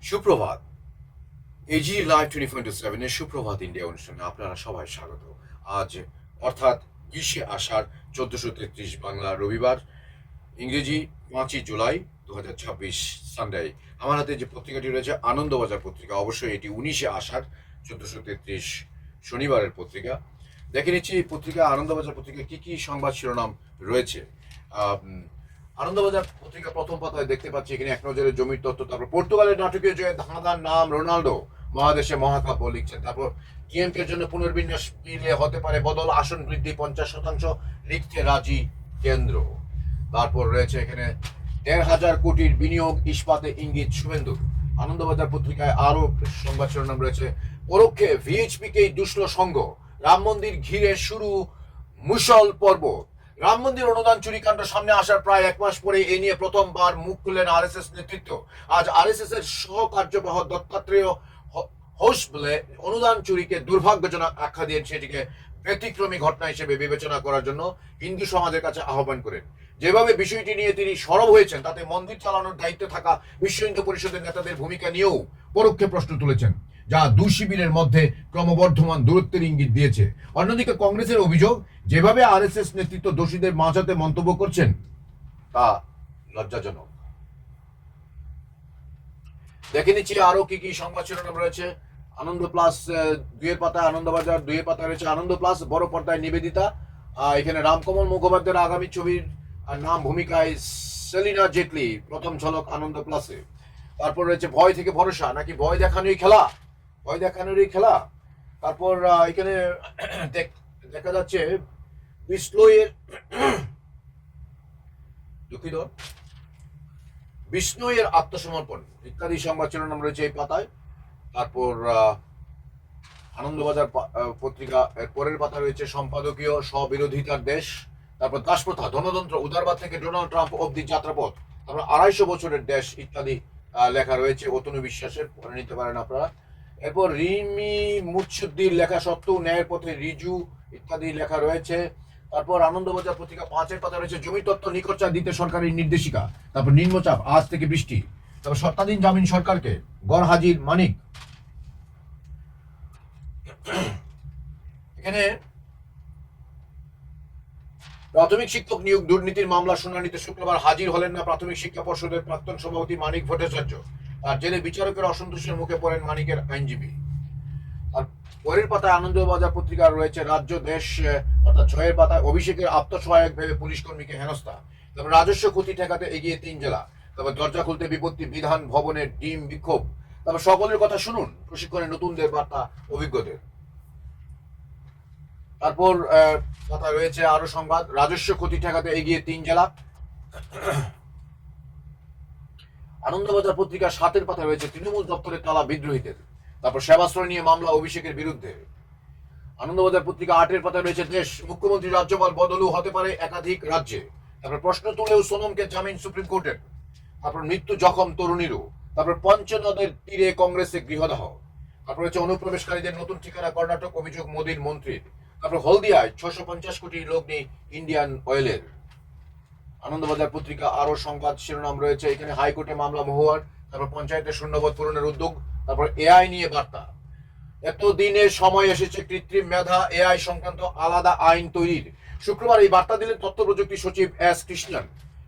সুপ্রভাত। AG live 24/7 এর সুপ্রভাত ইন্ডিয়া অনুষ্ঠানে আপনারা সবাই স্বাগত। আজ অর্থাৎ 20শে আষাঢ় 1433 বাংলা রবিবার, ইংরেজি 5ই জুলাই 2026 সানডে। আমার হাতে যে পত্রিকাটি রয়েছে আনন্দবাজার পত্রিকা, অবশ্যই এটি 19শে আষাঢ় 1433 শনিবারের পত্রিকা। দেখে নিচ্ছি এই পত্রিকা আনন্দবাজার পত্রিকায় কি কি সংবাদ শিরোনাম রয়েছে। আনন্দবাজার পত্রিকা প্রথম পাতায় দেখতে পাচ্ছি এখানে এক নজরে জমির তথ্য, তারপর পর্তুগালের নাটকীয় জয়ে ধাঁধার নাম রোনাল্ডো, মহাদেশে মহাকাব্য লিখছেন। তারপর ডিএমকের জন্য পুনর্বিন্যাস বিলে হতে পারে বদল, আসন বৃদ্ধি 50% লিখতে রাজি কেন্দ্র। তারপর রয়েছে এখানে 1,500 কোটির বিনিয়োগ ইস্পাতে ইঙ্গিত শুভেন্দু। আনন্দবাজার পত্রিকায় আরো সংবাদ শিরোনাম রয়েছে, পরোক্ষে ভিএইচপিকেই দুষ্ল সঙ্গ, রাম মন্দির ঘিরে শুরু মুসল পর্ব। রাম মন্দির অনুদান চুরিকাণ্ড সামনে আসার প্রায় এক মাস পরে এ নিয়ে প্রথমবার মুখ খুললেন আরএসএস নেতৃত্ব। আজ আরএসএস এর সহকার্যবাহ দত্তাত্রেয় হোস বলে অনুদান চুরিকে দুর্ভাগ্যজনক আখ্যা দিয়ে সেটিকে ব্যতিক্রমী ঘটনা হিসেবে বিবেচনা করার জন্য হিন্দু সমাজের কাছে আহ্বান করেন। যেভাবে বিষয়টি নিয়ে তিনি সরব হয়েছেন তাতে মন্দির চালানোর দায়িত্বে থাকা বিশ্ব হিন্দু পরিষদের নেতাদের ভূমিকা নিয়েও পরোক্ষে প্রশ্ন তুলেছেন, যা দুই শিবিরের মধ্যে ক্রমবর্ধমান দূরত্বের ইঙ্গিত দিয়েছে। অন্যদিকে কংগ্রেসের অভিযোগ, যেভাবে আরএসএস নেতৃত্ব দোষীদের মাঝাতে মন্তব্য করছেন তা লজ্জাজনক। দেখে নিচ্ছি আরো কি কি সংবাদ শিরোনাম রয়েছে আনন্দ প্লাস দুইয়ের পাতায়, আনন্দবাজার দুইয়ের পাতায় রয়েছে আনন্দ প্লাস বড় পর্দায় নিবেদিতা। এখানে রামকমল মুখোপাধ্যায়ের আগামী ছবির নাম ভূমিকায় সেলিনা জেটলি, প্রথম ঝলক আনন্দ প্লাসে। তারপর রয়েছে ভয় থেকে ভরসা, নাকি ভয় দেখানোই খেলা, ভয় দেখানোরই খেলা। তারপর এখানে দেখা যাচ্ছে বিষ্ণুয়ের দুঃখিত বিষ্ণুয়ের আত্মসমর্পণ ইত্যাদি সংবাদ শিরোনাম রয়েছে এই পাতায়। তারপর আনন্দবাজার পত্রিকা এর পরের পাতা রয়েছে সম্পাদকীয় স্ববিরোধিতার দেশ, তারপর দাসপ্রথা, ধনতন্ত্র, উদারবাদ থেকে ডোনাল্ড ট্রাম্প অব্দি যাত্রাপথ, তারপর 250 বছরের দেশ ইত্যাদি লেখা রয়েছে অতনু বিশ্বাসের, পড়ে নিতে পারেন আপনারা। এরপর রিমি মুৎসুদ্দির লেখা সত্ত্বেও ন্যায়ের পথে রিজু ইত্যাদি লেখা রয়েছে। তারপর আনন্দবাজার পত্রিকা 5-এর পাতা রয়েছে জমি তত্ত্ব নিকটচার দিতে সরকারি নির্দেশিকা, তারপর নিম্নচাপ আজ থেকে বৃষ্টি, তারপর সত্তাধীন জামিন সরকারকে, গড় হাজির মানিক। এখানে প্রাথমিক শিক্ষক নিয়োগ দুর্নীতির মামলা শুনানিতে শুক্রবার হাজির হলেন না প্রাথমিক শিক্ষা পর্ষদের প্রাক্তন সভাপতি মানিক ভট্টাচার্য। তার জেলে বিচারকের অসন্তুষ্টের মুখে পড়েন মানিকের আইনজীবী। আর পরের পাতায় আনন্দবাজার পত্রিকা রয়েছে রাজ্য দেশ, অর্থাৎ 6-এর পাতায় অভিষেকের আত্মসহায়ক ভেবে পুলিশ কর্মীকে হেনস্থা, তারপর রাজস্ব ক্ষতি ঠেকাতে এগিয়ে 3 জেলা, তারপর দরজা খুলতে বিপত্তি বিধান ভবনের ডিম বিক্ষোভ, তারপর সকলের কথা শুনুন, প্রশিক্ষণে নতুনদের বার্তা অভিজ্ঞদের। তারপর কথা রয়েছে আরো সংবাদ, রাজস্ব ক্ষতি ঠেকাতে এগিয়ে 3 জেলা। আনন্দবাজার পত্রিকা 7-এর পাতায় রয়েছে তৃণমূল দপ্তরের তালা বিদ্রোহীদের, তারপর সেবাশ্রয় নিয়ে মামলা অভিষেকের বিরুদ্ধে। আনন্দবাজার পত্রিকা 8-এর পাতায় রয়েছে দেশ, মুখ্যমন্ত্রী রাজ্যপাল বদলও হতে পারে একাধিক রাজ্যে, তারপর প্রশ্ন তুলেও সোনমকে জামিন সুপ্রিম কোর্টের, তারপর মৃত্যু জখম তরুণীরও, তারপর পঞ্চনদের তীরে কংগ্রেসে গৃহদাহ, তারপর হচ্ছে অনুপ্রবেশকারীদের নতুন ঠিকানা কর্ণাটক, অভিযোগ মোদীর মন্ত্রীর, তারপর হলদিয়ায় 650 কোটি লগ্নি ইন্ডিয়ান অয়েলের। আনন্দবাজার পত্রিকা আরো সংবাদ শিরোনাম রয়েছে এখানে হাইকোর্টে মামলা মহুয়ার, তারপর পঞ্চায়েতের শূন্যপদ পূরণের উদ্যোগ, তারপর এআই নিয়ে বার্তা, এতদিনের সময় এসেছে কৃত্রিম মেধা এআই সংক্রান্ত আলাদা আইন তৈরির। শুক্রবার এই বার্তা দিলেন তথ্য প্রযুক্তি সচিব এস কৃষ্ণন।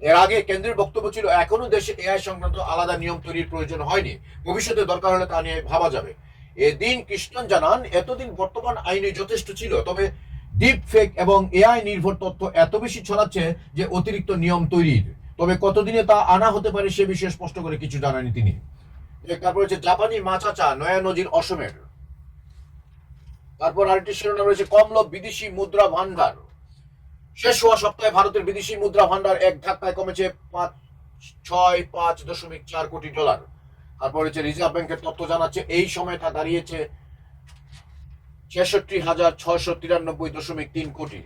এর আগে কেন্দ্রের বক্তব্য ছিল এখনো দেশে এআই সংক্রান্ত আলাদা নিয়ম তৈরির প্রয়োজন হয়নি, ভবিষ্যতে দরকার হলে তা নিয়ে ভাবা যাবে। এদিন কৃষ্ণন জানান এতদিন বর্তমান আইনে যথেষ্ট ছিল, তবে ডিপ ফেক এবং এআই নির্ভর তথ্য এত বেশি ছড়াচ্ছে যে অতিরিক্ত নিয়ম তৈরির, তবে কতদিনে তা আনা হতে পারে সে বিষয়ে স্পষ্ট করে কিছু জানাননি তিনি। তারপর হচ্ছে জাপানি মাচাচা নয়া নজির অসমের। তারপর আরেকটি শিরোনাম রয়েছে কমলো বিদেশি মুদ্রা ভান্ডার, শেষ হওয়া সপ্তাহে ভারতের বিদেশি মুদ্রা ভান্ডার এক ধাক্কায় কমেছে 5.4 কোটি ডলার। তারপর হচ্ছে রিজার্ভ ব্যাংকের তথ্য জানাচ্ছে এই সময় তা দাঁড়িয়েছে 66,693.3 কোটি।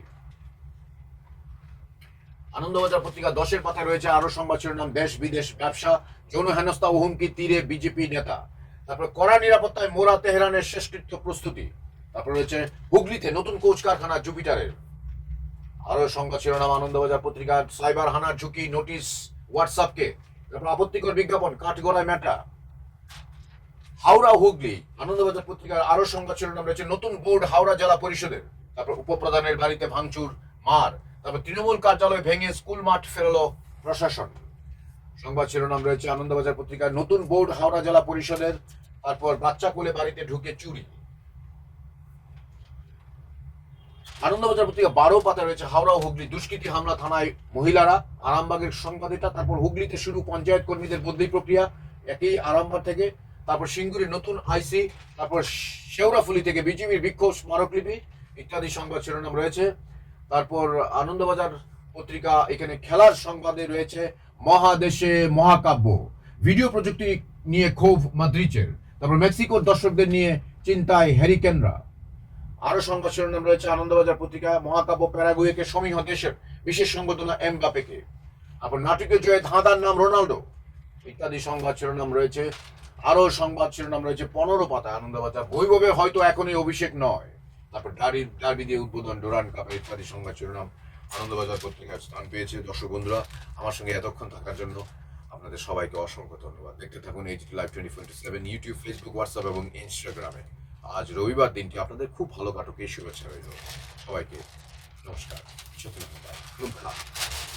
আনন্দবাজার পত্রিকা 10-এর পাতায় রয়েছে আরো সংবাদ শিরোনাম দেশ বিদেশ ব্যবসা, যৌন হেনস্থা ও হুমকি তীরে বিজেপি নেতা, তারপর কড়া নিরাপত্তায় মোরা তেহরানের শেষকৃত্য প্রস্তুতি, তারপর রয়েছে হুগলিতে নতুন কোচ কারখানা জুপিটারের। আরো সংবাদ শিরোনাম আনন্দবাজার পত্রিকার সাইবার হানার ঝুঁকি, নোটিশ হোয়াটসঅ্যাপকে, তারপর আপত্তিকর বিজ্ঞাপন কাঠগড়ায় মেটা, হাওড়া হুগলি আনন্দবাজার পত্রিকার আরো সংবাদ শিরোনাম রয়েছে নতুন বোর্ড হাওড়া জেলা পরিষদের। তারপর উপপ্রধানের বাড়িতে ভাঙচুর মার। তারপর তৃণমূল কার্যালয় ভেঙে স্কুল মাঠ ফেরালো প্রশাসন। সংবাদ শিরোনাম রয়েছে আনন্দবাজার পত্রিকার নতুন বোর্ড হাওড়া জেলা পরিষদের। তারপর বাচ্চা কোলে বাড়িতে ঢুকে চুরি। আনন্দবাজার পত্রিকা 12 পাতা রয়েছে হাওড়া ও হুগলি দুষ্কৃতী হামলা থানায় মহিলারা। আরামবাগের সংবাদ এটা। তারপর হুগলিতে শুরু পঞ্চায়েত কর্মীদের বদলি প্রক্রিয়া একই আরামবাগ থেকে। তারপর সিঙ্গুরির নতুন আইসি। তারপর শেওড়াফুলি থেকে বিজেপির বিক্ষোভ স্মারকলিপি ইত্যাদি সংবাদ শিরোনাম রয়েছে। তারপর আনন্দবাজার পত্রিকা এখানে খেলার সংবাদে রয়েছে মহাদেশে মহাকাব্য, ভিডিও প্রযুক্তি নিয়ে ক্ষোভ মাদ্রিচের। তারপর মেক্সিকোর দর্শকদের নিয়ে চিন্তায় হ্যারিকেনরা। আরো সংবাদ শিরোনাম রয়েছে আনন্দবাজার পত্রিকা মহাকাব্য প্যারাগুয়েকে সমীহ দেশের, বিশেষ সংবর্ধনা এমবাপেকে। তারপর নাটকের জয়ে ধাঁধার নাম রোনাল্ডো ইত্যাদি সংবাদ শিরোনাম রয়েছে। আরো সংবাদ শিরোনাম রয়েছে 15 পাতা আনন্দবাজার। বৈভবে হয়তো এখনই অভিষেক নয়। তারপর ডার্বি দিয়ে উদ্বোধন ডুরান্ড কাপের ইত্যাদি সংবাদ শিরোনাম আনন্দবাজার পত্রিকার স্থান পেয়েছে। দর্শক বন্ধুরা, আমার সঙ্গে এতক্ষণ থাকার জন্য আপনাদের সবাইকে অসংখ্য ধন্যবাদ। দেখতে থাকুন HD live 24/7 YouTube, Facebook, WhatsApp এবং ইনস্টাগ্রামে। আজ রবিবার দিনটি আপনাদের খুব ভালো কাটুক এই শুভেচ্ছা রইল। সবাইকে নমস্কার।